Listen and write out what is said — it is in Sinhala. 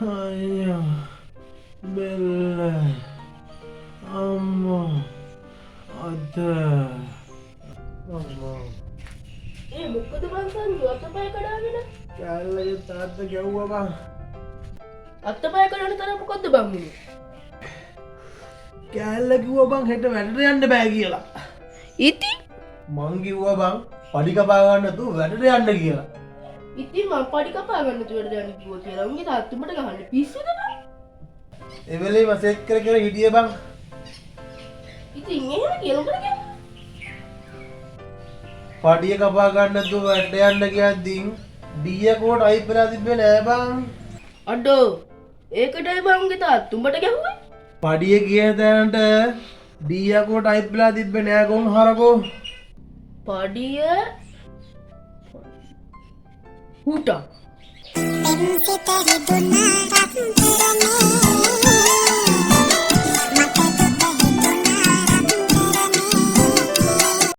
අයියා බෙල්ල අම්මා අත අම්මා මොකද බං සංජු අතපය කඩාගෙන කැල්ලගේ තාත්ත ගැව්වා බං අතපය කඩන තරම් මොකද්ද බං මේ කැල්ල කිව්වා බං හෙට වැඩට යන්න බෑ කියලා ඉතින් මං කිව්වා බං පඩි කපා ගන්න තු වැඩට යන්න කියලා ඉතින් මං පඩි කපා ගන්න තුවරට යන්න කිව්වා කියලා උන්ගේ තාත්තුඹට ගහන්න පිස්සුද බං එවෙලේ මසෙක් කර කර හිටියේ බං ඉතින් එහෙම කියලා උඹට කිව්වා පඩිය කපා ගන්න තු වැඩට යන්න කියද්දී ඩීය කෝට අයිප් වෙලා තිබ්බේ නෑ බං අඩෝ ඒකටයි බං උන්ගේ තාත්තුඹට ගැහුවේ පඩිය කියන තැනට ඩීය කෝට අයිප් වෙලා තිබ්බේ නෑ ගොන් හරකෝ පඩිය හුටා Pensi tadi dunia